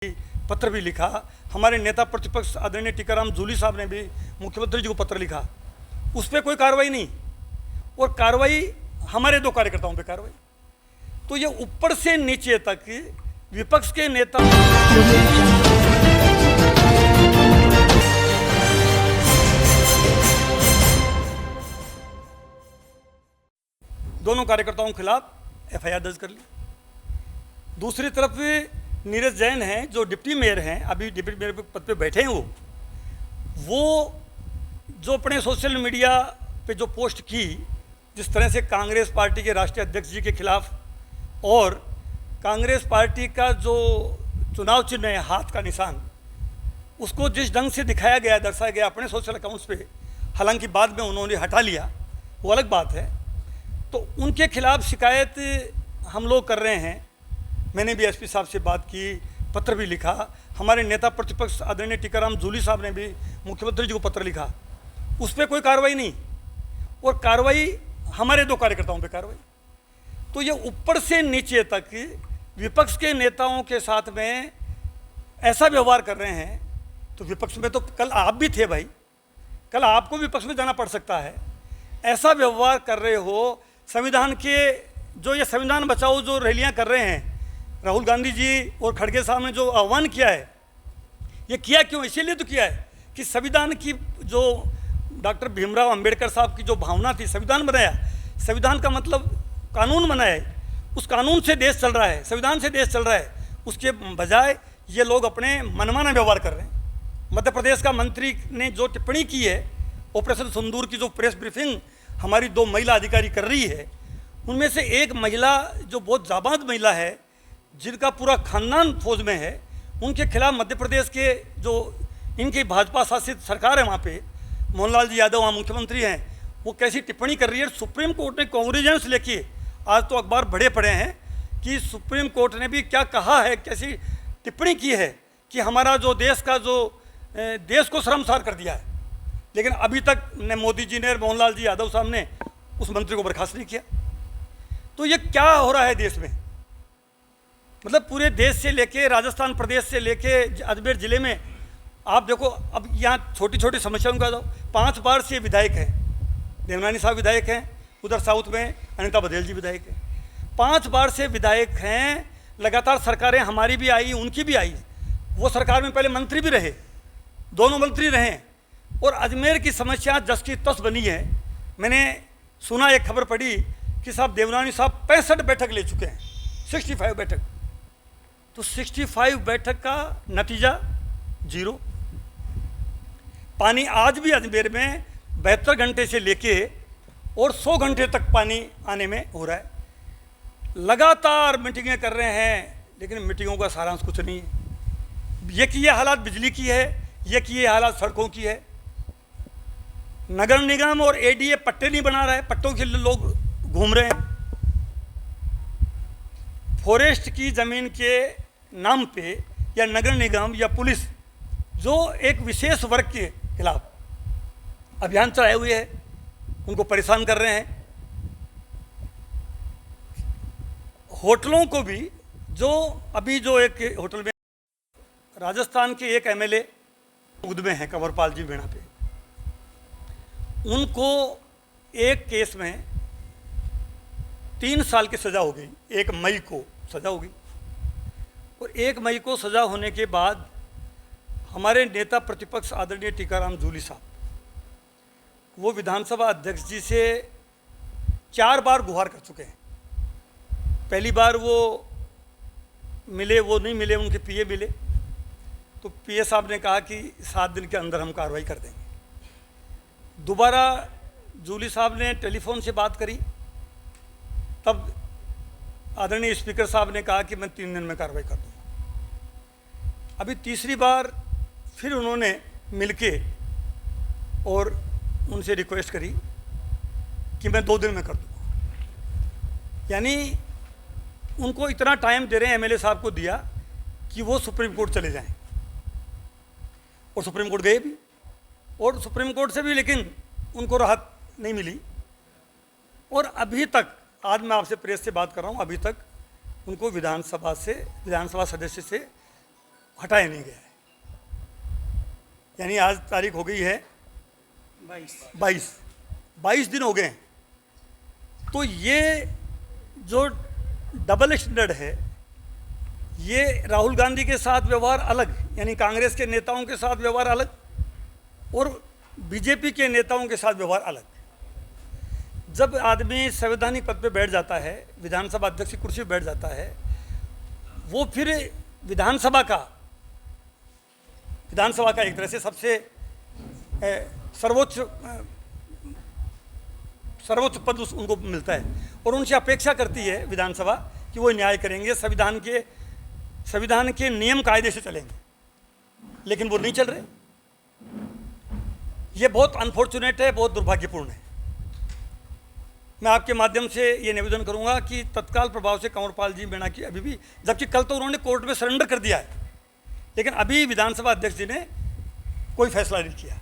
पत्र भी लिखा। हमारे नेता प्रतिपक्ष आदरणीय टीकाराम जूली साहब ने भी मुख्यमंत्री जी को पत्र लिखा, उस पर कोई कार्रवाई नहीं, और कार्रवाई हमारे दो कार्यकर्ताओं पे कार्रवाई। तो ये ऊपर से नीचे तक विपक्ष के नेता दोनों कार्यकर्ताओं के खिलाफ एफआईआर दर्ज कर ली। दूसरी तरफ नीरज जैन हैं जो डिप्टी मेयर हैं, अभी डिप्टी मेयर पद पे बैठे हैं, वो जो अपने सोशल मीडिया पे जो पोस्ट की, जिस तरह से कांग्रेस पार्टी के राष्ट्रीय अध्यक्ष जी के खिलाफ और कांग्रेस पार्टी का जो चुनाव चिन्ह है हाथ का निशान, उसको जिस ढंग से दिखाया गया, दर्शाया गया अपने सोशल अकाउंट्स पे, हालांकि बाद में उन्होंने हटा लिया, वो अलग बात है। तो उनके खिलाफ शिकायत हम लोग कर रहे हैं। मैंने भी एसपी साहब से बात की, पत्र भी लिखा। हमारे नेता प्रतिपक्ष आदरणीय टीकाराम जूली साहब ने भी मुख्यमंत्री जी को पत्र लिखा, उस पर कोई कार्रवाई नहीं, और कार्रवाई हमारे दो कार्यकर्ताओं पे कार्रवाई। तो ये ऊपर से नीचे तक विपक्ष के नेताओं के साथ में ऐसा व्यवहार कर रहे हैं। तो विपक्ष में तो कल आप भी थे भाई, कल आपको विपक्ष में जाना पड़ सकता है। ऐसा व्यवहार कर रहे हो, संविधान के जो ये संविधान बचाओ जो रैलियां कर रहे हैं, राहुल गांधी जी और खड़गे साहब ने जो आह्वान किया है, ये किया क्यों? इसीलिए तो किया है कि संविधान की जो डॉक्टर भीमराव अंबेडकर साहब की जो भावना थी, संविधान बनाया, संविधान का मतलब कानून बनाया है, उस कानून से देश चल रहा है, संविधान से देश चल रहा है। उसके बजाय ये लोग अपने मनमाना व्यवहार कर रहे हैं। मध्य प्रदेश का मंत्री ने जो टिप्पणी की है, ऑपरेशन सिंदूर की जो प्रेस ब्रीफिंग हमारी दो महिला अधिकारी कर रही है, उनमें से एक महिला जो बहुत जाबाज महिला है, जिनका पूरा खानदान फौज में है, उनके खिलाफ मध्य प्रदेश के जो इनकी भाजपा शासित सरकार है, वहाँ पे मोहनलाल जी यादव वहाँ मुख्यमंत्री हैं, वो कैसी टिप्पणी कर रही है। सुप्रीम कोर्ट ने कांग्रेस लेके आज तो अखबार बड़े पड़े हैं कि सुप्रीम कोर्ट ने भी क्या कहा है, कैसी टिप्पणी की है कि हमारा जो देश का जो देश को शर्मसार कर दिया है। लेकिन अभी तक न मोदी जी ने, मोहनलाल जी यादव साहब ने उस मंत्री को बर्खास्त नहीं किया। तो ये क्या हो रहा है देश में? मतलब पूरे देश से लेके, राजस्थान प्रदेश से लेके अजमेर जिले में आप देखो, अब यहाँ छोटी छोटी समस्याओं का जाओ। 5 बार से विधायक हैं, देवनानी साहब विधायक हैं, उधर साउथ में अनिता बघेल जी विधायक हैं। 5 बार से विधायक हैं, लगातार सरकारें हमारी भी आई, उनकी भी आई, वो सरकार में पहले मंत्री भी रहे, दोनों मंत्री रहे, और अजमेर की समस्या जस की तस बनी है। मैंने सुना, एक खबर पढ़ी कि साहब देवनानी साहब 65 बैठक ले चुके हैं, 65 बैठक। तो 65 बैठक का नतीजा 0। पानी आज भी अजमेर में 72 घंटे से लेके और 100 घंटे तक पानी आने में हो रहा है। लगातार मीटिंगें कर रहे हैं, लेकिन मीटिंगों का सारांश कुछ नहीं है। ये कि ये हालात बिजली की है, ये कि ये हालात सड़कों की है। नगर निगम और एडीए पट्टे नहीं बना रहा है, पट्टों के लिए लोग घूम रहे हैं। फॉरेस्ट की ज़मीन के नाम पे या नगर निगम या पुलिस जो एक विशेष वर्ग के खिलाफ अभियान चलाए हुए है, उनको परेशान कर रहे हैं। होटलों को भी, जो अभी जो एक होटल में राजस्थान के एक एमएलए उद में है, कंवरपाल जी मीणा पे, उनको एक केस में 3 साल की सज़ा हो गई। 1 मई को सज़ा हो गई, और 1 मई को सज़ा होने के बाद हमारे नेता प्रतिपक्ष आदरणीय टीकाराम जूली साहब, वो विधानसभा अध्यक्ष जी से 4 बार गुहार कर चुके हैं। पहली बार वो मिले, वो नहीं मिले, उनके पीए मिले, तो पीए साहब ने कहा कि 7 दिन के अंदर हम कार्रवाई कर देंगे। दोबारा जूली साहब ने टेलीफोन से बात करी, तब आदरणीय स्पीकर साहब ने कहा कि मैं 3 दिन में कार्रवाई कर दूँगा। अभी तीसरी बार फिर उन्होंने मिलके और उनसे रिक्वेस्ट करी कि मैं 2 दिन में कर दूँगा। यानी उनको इतना टाइम दे रहे हैं, एमएलए साहब को दिया कि वो सुप्रीम कोर्ट चले जाएं, और सुप्रीम कोर्ट गए भी, और सुप्रीम कोर्ट से भी लेकिन उनको राहत नहीं मिली। और अभी तक, आज मैं आपसे प्रेस से बात कर रहा हूँ, अभी तक उनको विधानसभा सदस्य से हटाया नहीं गया है। यानी आज तारीख हो गई है 22 दिन हो गए हैं। तो ये जो डबल स्टैंडर्ड है, ये राहुल गांधी के साथ व्यवहार अलग, यानी कांग्रेस के नेताओं के साथ व्यवहार अलग, और बीजेपी के नेताओं के साथ व्यवहार अलग। जब आदमी संवैधानिक पद पे बैठ जाता है, विधानसभा अध्यक्ष की कुर्सी पर बैठ जाता है, वो फिर विधानसभा का एक तरह से सबसे सर्वोच्च पद उनको मिलता है, और उनसे अपेक्षा करती है विधानसभा कि वो न्याय करेंगे, संविधान के नियम कायदे से चलेंगे, लेकिन वो नहीं चल रहे। ये बहुत अनफॉर्चुनेट है, बहुत दुर्भाग्यपूर्ण है। मैं आपके माध्यम से ये निवेदन करूंगा कि तत्काल प्रभाव से कंवरपाल जी मीणा की अभी भी, जबकि कल तो उन्होंने कोर्ट में सरेंडर कर दिया है, लेकिन अभी विधानसभा अध्यक्ष जी ने कोई फैसला नहीं किया।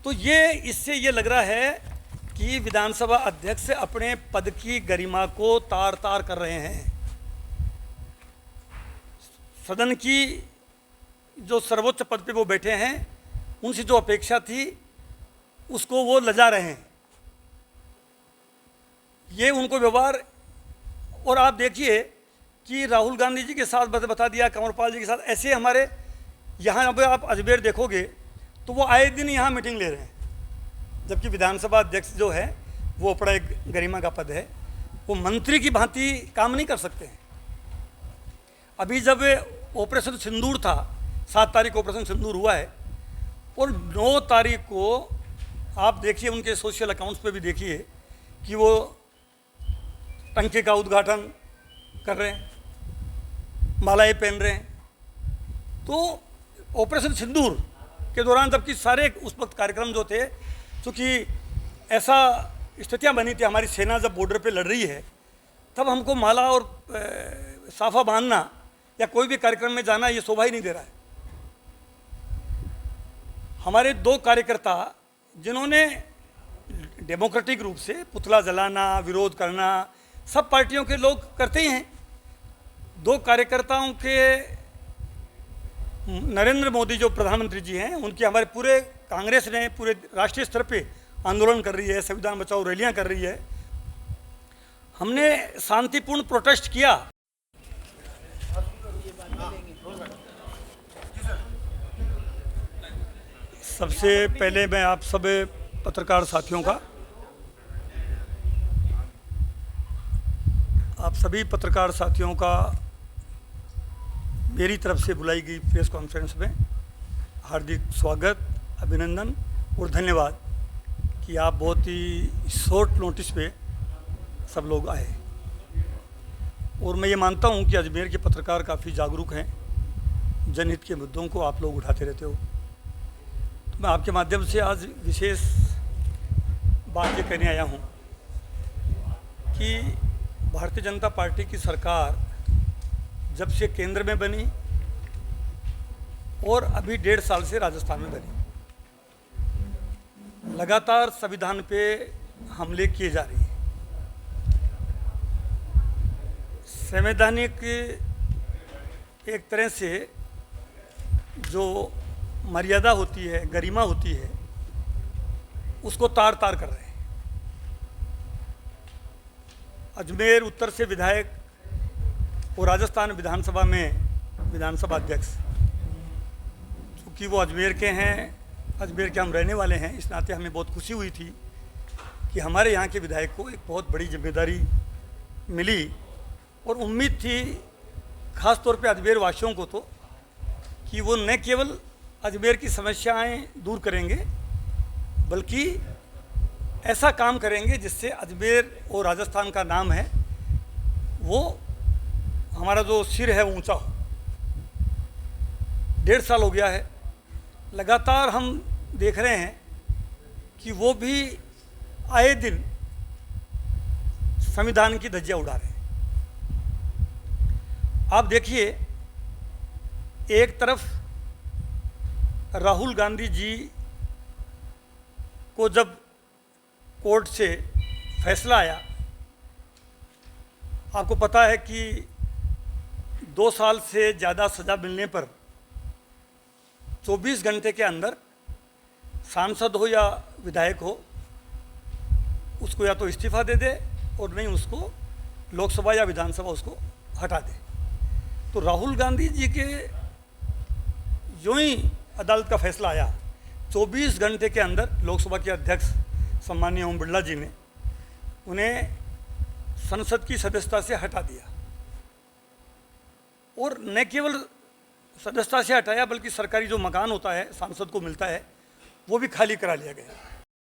तो इससे ये लग रहा है कि विधानसभा अध्यक्ष अपने पद की गरिमा को तार तार कर रहे हैं। सदन की जो सर्वोच्च पद पे वो बैठे हैं, उनसे जो अपेक्षा थी उसको वो लजा रहे हैं। ये उनको व्यवहार, और आप देखिए कि राहुल गांधी जी के साथ बता दिया, कंवरपाल जी के साथ, ऐसे हमारे यहाँ पे आप अजमेर देखोगे तो वो आए दिन यहाँ मीटिंग ले रहे हैं, जबकि विधानसभा अध्यक्ष जो है वो अपना एक गरिमा का पद है, वो मंत्री की भांति काम नहीं कर सकते हैं। अभी जब ऑपरेशन सिंदूर था, 7 तारीख ऑपरेशन सिंदूर हुआ है, और 9 तारीख को आप देखिए उनके सोशल अकाउंट्स पे भी देखिए कि वो टंकी का उद्घाटन कर रहे हैं, मालाएं पहन रहे हैं। तो ऑपरेशन सिंदूर के दौरान, जबकि सारे उस वक्त कार्यक्रम जो थे, क्योंकि ऐसा स्थितियां बनी थी, हमारी सेना जब बॉर्डर पे लड़ रही है, तब हमको माला और साफा बांधना या कोई भी कार्यक्रम में जाना ये शोभा ही नहीं दे रहा है। हमारे 2 कार्यकर्ता जिन्होंने डेमोक्रेटिक रूप से पुतला जलाना, विरोध करना, सब पार्टियों के लोग करते ही हैं, 2 कार्यकर्ताओं के नरेंद्र मोदी जो प्रधानमंत्री जी हैं, उनकी हमारे पूरे कांग्रेस ने पूरे राष्ट्रीय स्तर पे आंदोलन कर रही है, संविधान बचाओ रैलियां कर रही है। हमने शांतिपूर्ण प्रोटेस्ट किया। सबसे पहले मैं आप सब पत्रकार साथियों का, आप सभी पत्रकार साथियों का मेरी तरफ से बुलाई गई प्रेस कॉन्फ्रेंस में हार्दिक स्वागत, अभिनंदन और धन्यवाद कि आप बहुत ही शॉर्ट नोटिस पे सब लोग आए। और मैं ये मानता हूँ कि अजमेर के पत्रकार काफ़ी जागरूक हैं, जनहित के मुद्दों को आप लोग उठाते रहते हो। तो मैं आपके माध्यम से आज विशेष बात ये कहने आया हूँ कि भारतीय जनता पार्टी की सरकार जब से केंद्र में बनी और अभी 1.5 साल से राजस्थान में बनी, लगातार संविधान पे हमले किए जा रहे हैं। संवैधानिक एक तरह से जो मर्यादा होती है, गरिमा होती है, उसको तार तार कर रहे हैं। अजमेर उत्तर से विधायक और राजस्थान विधानसभा में विधानसभा अध्यक्ष, क्योंकि वो अजमेर के हैं, अजमेर के हम रहने वाले हैं, इस नाते हमें बहुत खुशी हुई थी कि हमारे यहाँ के विधायक को एक बहुत बड़ी जिम्मेदारी मिली, और उम्मीद थी खास तौर पे अजमेर वासियों को तो कि वो न केवल अजमेर की समस्याएं दूर करेंगे, बल्कि ऐसा काम करेंगे जिससे अजमेर और राजस्थान का नाम है वो, हमारा जो सिर है वो ऊंचा हो। 1.5 साल हो गया है, लगातार हम देख रहे हैं कि वो भी आए दिन संविधान की धज्जियां उड़ा रहे हैं। आप देखिए, एक तरफ राहुल गांधी जी को जब कोर्ट से फैसला आया, आपको पता है कि 2 साल से ज़्यादा सज़ा मिलने पर 24 घंटे के अंदर सांसद हो या विधायक हो उसको या तो इस्तीफा दे दे और नहीं उसको लोकसभा या विधानसभा उसको हटा दे। तो राहुल गांधी जी के यूं ही अदालत का फैसला आया, 24 घंटे के अंदर लोकसभा के अध्यक्ष सम्माननीय ओम बिरला जी ने उन्हें संसद की सदस्यता से हटा दिया। और न केवल सदस्यता से हटाया बल्कि सरकारी जो मकान होता है सांसद को मिलता है वो भी खाली करा लिया गया।